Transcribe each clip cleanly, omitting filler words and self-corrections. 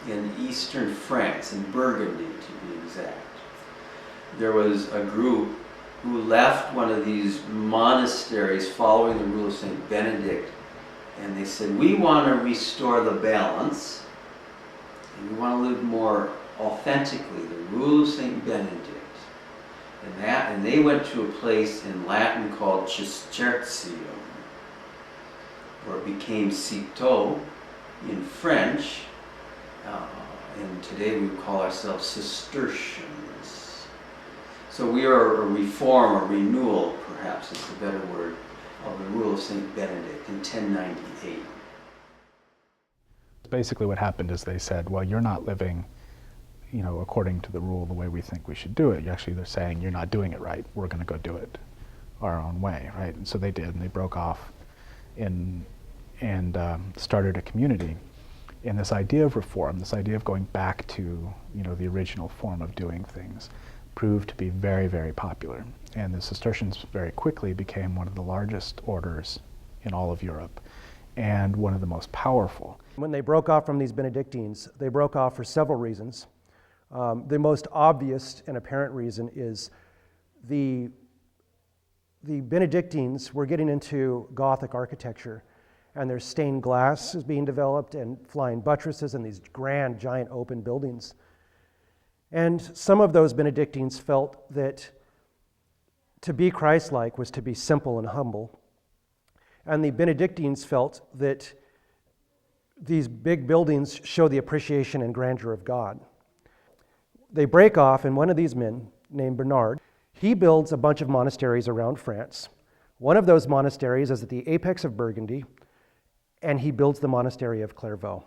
in eastern France, in Burgundy to be exact. There was a group who left one of these monasteries following the rule of St. Benedict, and they said, we want to restore the balance, and we want to live more authentically, the rule of St. Benedict. And they went to a place in Latin called Cistercium, or it became Citeaux in French, and today we call ourselves Cistercians. So we are a reform, a renewal, perhaps is the better word, of the rule of St. Benedict in 1098. Basically what happened is they said, well, you're not living, according to the rule the way we think we should do it. Actually, they're saying you're not doing it right. We're going to go do it our own way, right? And so they did, and they broke off and started a community. And this idea of reform, this idea of going back to the original form of doing things, proved to be very, very popular. And the Cistercians very quickly became one of the largest orders in all of Europe and one of the most powerful. When they broke off from these Benedictines, they broke off for several reasons. The most obvious and apparent reason is the Benedictines were getting into Gothic architecture, and there's stained glass is being developed and flying buttresses and these grand, giant open buildings. And some of those Benedictines felt that to be Christ-like was to be simple and humble. And the Benedictines felt that these big buildings show the appreciation and grandeur of God. They break off, and one of these men, named Bernard, he builds a bunch of monasteries around France. One of those monasteries is at the apex of Burgundy, and he builds the monastery of Clairvaux.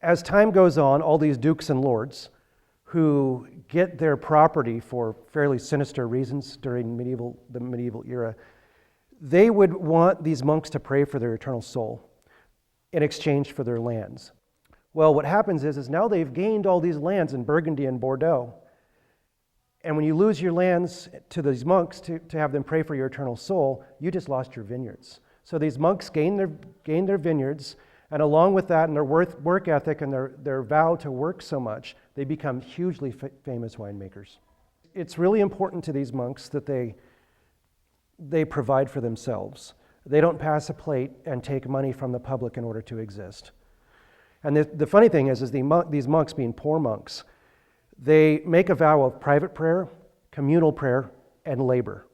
As time goes on, all these dukes and lords who get their property for fairly sinister reasons during the medieval era, they would want these monks to pray for their eternal soul in exchange for their lands. Well, what happens is now they've gained all these lands in Burgundy and Bordeaux. And when you lose your lands to these monks to have them pray for your eternal soul, you just lost your vineyards. So these monks gain their vineyards, and along with that and their work ethic and their vow to work so much, they become hugely famous winemakers. It's really important to these monks that they provide for themselves. They don't pass a plate and take money from the public in order to exist. And the funny thing is these monks, being poor monks, they make a vow of private prayer, communal prayer, and labor.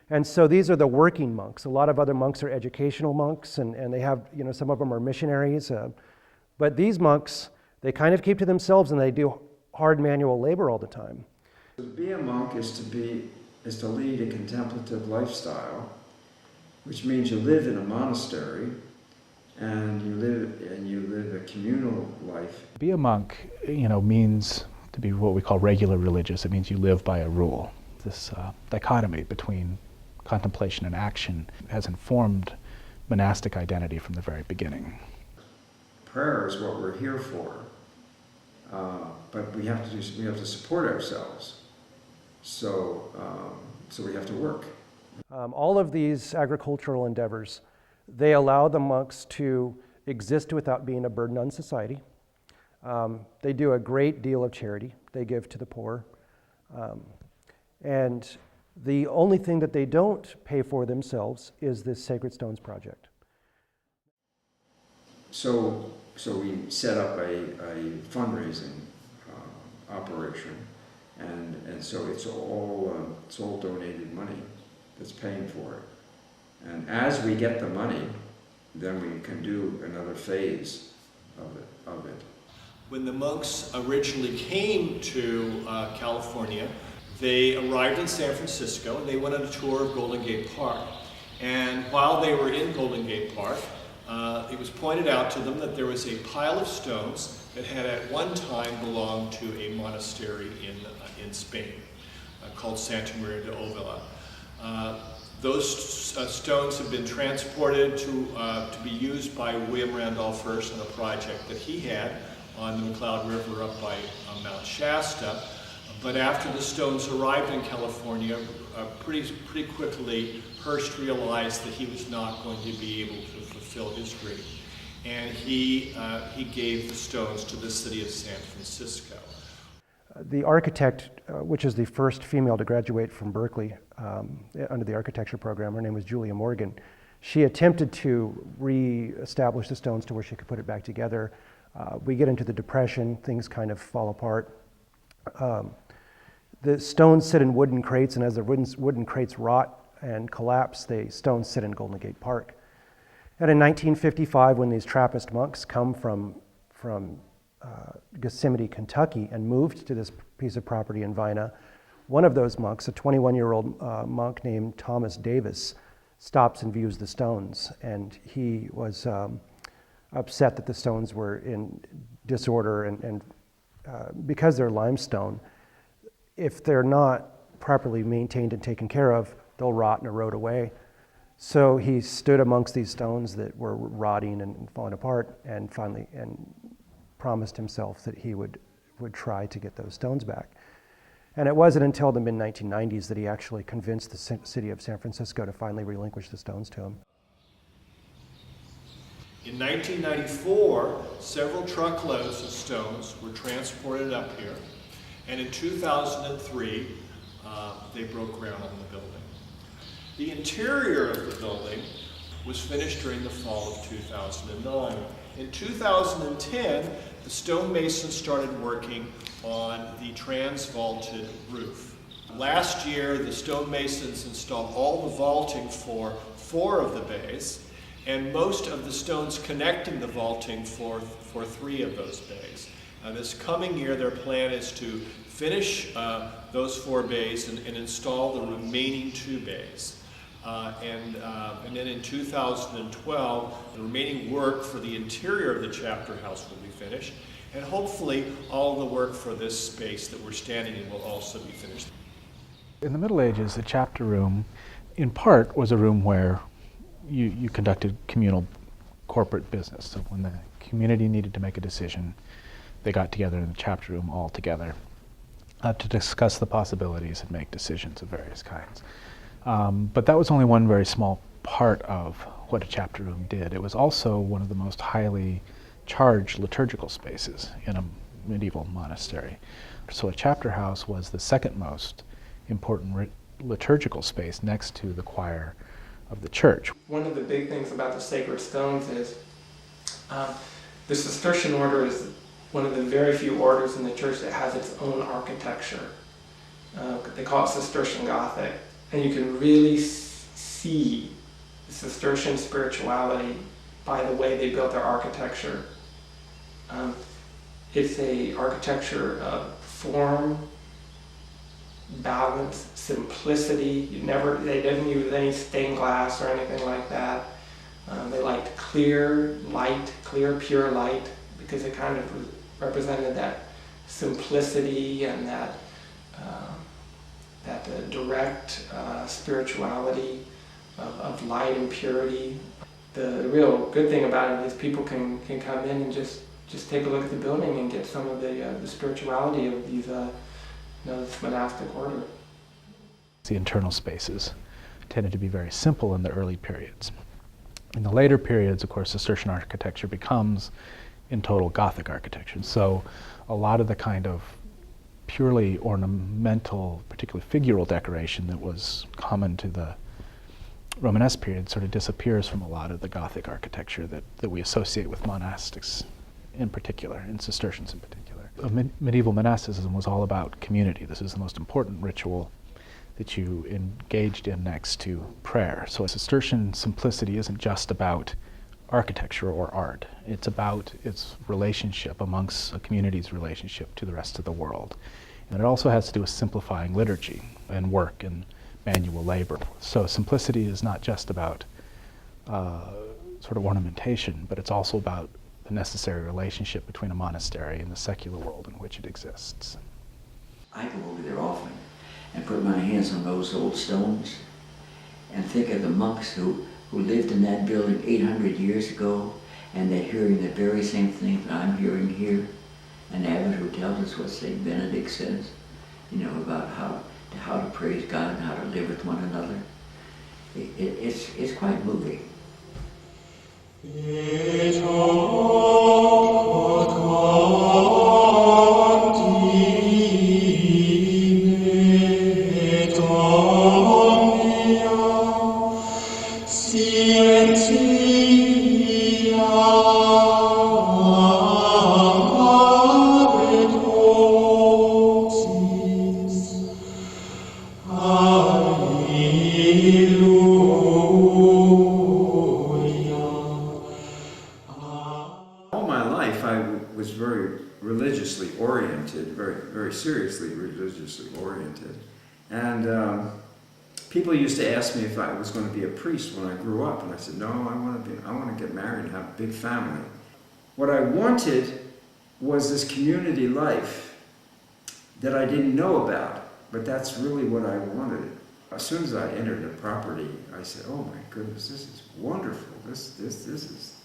And so these are the working monks. A lot of other monks are educational monks, and they have, some of them are missionaries. But these monks, they kind of keep to themselves, and they do hard manual labor all the time. To be a monk is to lead a contemplative lifestyle, which means you live in a monastery, and you live a communal life. To be a monk, means to be what we call regular religious. It means you live by a rule. This dichotomy between contemplation and action has informed monastic identity from the very beginning. Prayer is what we're here for, but we have to support ourselves. So we have to work. All of these agricultural endeavors, they allow the monks to exist without being a burden on society. They do a great deal of charity. They give to the poor. And the only thing that they don't pay for themselves is this Sacred Stones project. So we set up a fundraising operation, and so it's all donated money that's paying for it. And as we get the money, then we can do another phase of it. When the monks originally came to California, they arrived in San Francisco and they went on a tour of Golden Gate Park. And while they were in Golden Gate Park, it was pointed out to them that there was a pile of stones that had at one time belonged to a monastery in Spain called Santa Maria de Ovila. Those stones have been transported to be used by William Randolph Hearst on a project that he had on the McCloud River up by Mount Shasta. But after the stones arrived in California, pretty quickly, Hearst realized that he was not going to be able to fulfill his dream. and he gave the stones to the city of San Francisco. The architect, which is the first female to graduate from Berkeley under the architecture program, her name was Julia Morgan. She attempted to re-establish the stones to where she could put it back together. We get into the Depression, things kind of fall apart. The stones sit in wooden crates, and as the wooden crates rot and collapse, the stones sit in Golden Gate Park. And in 1955, when these Trappist monks come from Gethsemane, Kentucky, and moved to this piece of property in Vina, one of those monks, a 21-year-old monk named Thomas Davis, stops and views the stones, and he was upset that the stones were in disorder, and because they're limestone, if they're not properly maintained and taken care of, they'll rot and erode away. So he stood amongst these stones that were rotting and falling apart, and finally promised himself that he would try to get those stones back. And it wasn't until the mid-1990s that he actually convinced the city of San Francisco to finally relinquish the stones to him. In 1994, several truckloads of stones were transported up here, and in 2003, they broke ground on the building. The interior of the building was finished during the fall of 2009. In 2010, the stonemasons started working on the trans-vaulted roof. Last year, the stonemasons installed all the vaulting for 4 of the bays, and most of the stones connecting the vaulting for 3 of those bays. This coming year, their plan is to finish those 4 bays and install the remaining 2 bays. And then in 2012, the remaining work for the interior of the chapter house will be finished, and hopefully all the work for this space that we're standing in will also be finished. In the Middle Ages, the chapter room, in part, was a room where you conducted communal corporate business. So when the community needed to make a decision, they got together in the chapter room all together to discuss the possibilities and make decisions of various kinds. But that was only one very small part of what a chapter room did. It was also one of the most highly charged liturgical spaces in a medieval monastery. So a chapter house was the second most important liturgical space next to the choir of the church. One of the big things about the sacred stones is the Cistercian order is one of the very few orders in the church that has its own architecture. They call it Cistercian Gothic. And you can really see the Cistercian spirituality by the way they built their architecture. It's a architecture of form, balance, simplicity. They didn't use any stained glass or anything like that. They liked clear light, clear, pure light, because it kind of represented that simplicity and that direct spirituality of light and purity. The real good thing about it is people can come in and just take a look at the building and get some of the spirituality of these this monastic order. The internal spaces tended to be very simple in the early periods. In the later periods, of course, Cistercian architecture becomes in total Gothic architecture. So a lot of the kind of purely ornamental, particularly figural decoration that was common to the Romanesque period sort of disappears from a lot of the Gothic architecture that we associate with monastics in particular, and Cistercians in particular. Medieval monasticism was all about community. This is the most important ritual that you engaged in next to prayer. So Cistercian simplicity isn't just about architecture or art. It's about its relationship amongst a community's relationship to the rest of the world. And it also has to do with simplifying liturgy and work and manual labor. So simplicity is not just about sort of ornamentation, but it's also about the necessary relationship between a monastery and the secular world in which it exists. I go over there often and put my hands on those old stones and think of the monks who lived in that building 800 years ago, and they're hearing the very same thing that I'm hearing here. An abbot who tells us what St. Benedict says, about how to praise God and how to live with one another. It's quite moving. All my life, I was very religiously oriented, very seriously religiously oriented. And people used to ask me if I was going to be a priest when I grew up, and I said, no, I want to get married and have a big family. What I wanted was this community life that I didn't know about, but that's really what I wanted. As soon as I entered the property, I said, oh my goodness, this is wonderful. This is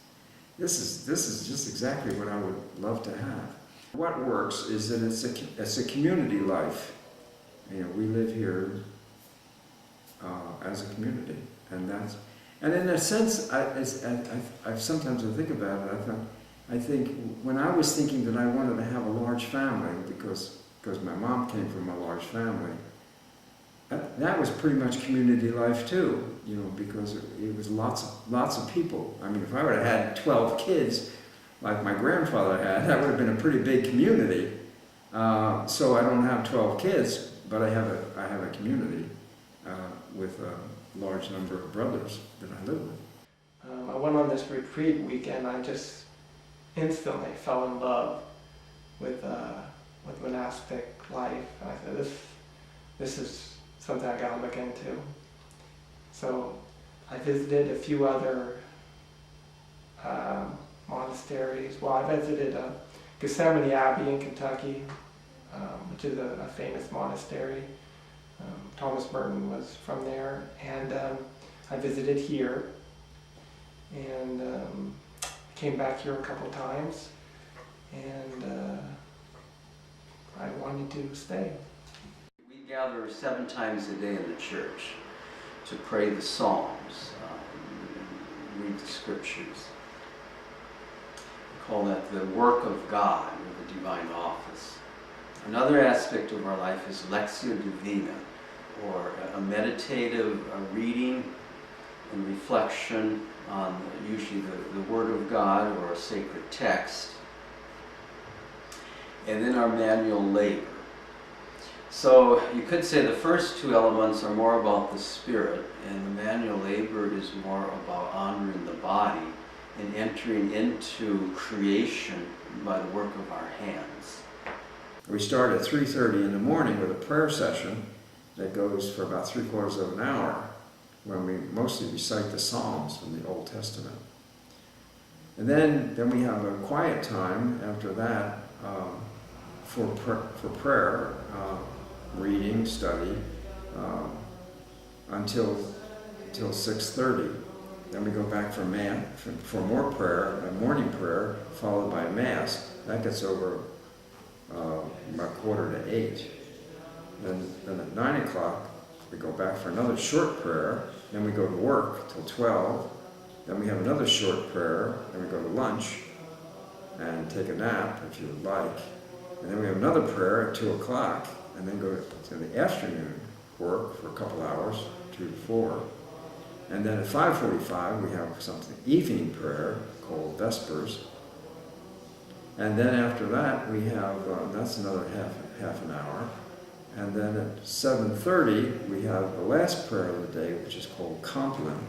just exactly what I would love to have. What works is that it's a community life. You know, we live here as a community, and in a sense, I sometimes think about it. I think when I was thinking that I wanted to have a large family because my mom came from a large family, that was pretty much community life too, you know, because it was lots of people. I mean, if I would have had 12 kids like my grandfather had, that would have been a pretty big community. So I don't have 12 kids, but I have a community with a large number of brothers that I live with. I went on this retreat weekend. I just instantly fell in love with monastic life. And I said, this is something I gotta look into. So I visited a few other monasteries. Well, I visited Gethsemane Abbey in Kentucky, which is a famous monastery. Thomas Merton was from there, and I visited here, and came back here a couple times, and I wanted to stay. We gather 7 times a day in the church to pray the Psalms, read the Scriptures. We call that the work of God, or the divine office. Another aspect of our life is Lectio Divina, or a meditative reading and reflection on usually the Word of God or a sacred text. And then our manual labor. So you could say the first 2 elements are more about the spirit, and the manual labor is more about honoring the body and entering into creation by the work of our hands. We start at 3:30 in the morning with a prayer session that goes for about 3/4 of an hour, when we mostly recite the Psalms from the Old Testament. And then we have a quiet time after that for prayer, reading, study, until 6:30. Then we go back for more prayer, a morning prayer, followed by Mass. That gets over about 7:45. Then at 9 o'clock, we go back for another short prayer. Then we go to work till 12. Then we have another short prayer. Then we go to lunch and take a nap if you would like. And then we have another prayer at 2 o'clock. And then go to the afternoon work for a couple hours, 2 to 4. And then at 5:45, we have something, evening prayer called Vespers. And then after that, we have, that's another half an hour. And then at 7:30, we have the last prayer of the day, which is called Compline.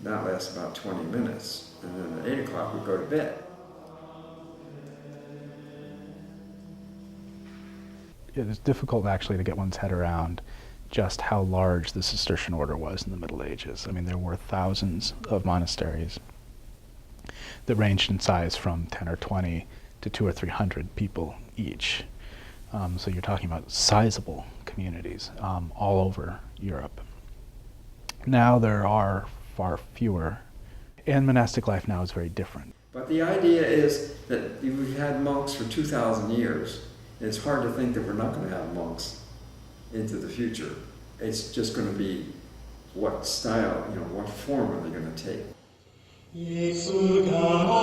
That lasts about 20 minutes. And then at 8 o'clock, we go to bed. It is difficult actually to get one's head around just how large the Cistercian order was in the Middle Ages. I mean, there were thousands of monasteries that ranged in size from 10 or 20 to 200 or 300 people each. So you're talking about sizable communities all over Europe. Now there are far fewer, and monastic life now is very different. But the idea is that we've had monks for 2,000 years. It's hard to think that we're not going to have monks into the future. It's just going to be what style, what form are they going to take? Exultamo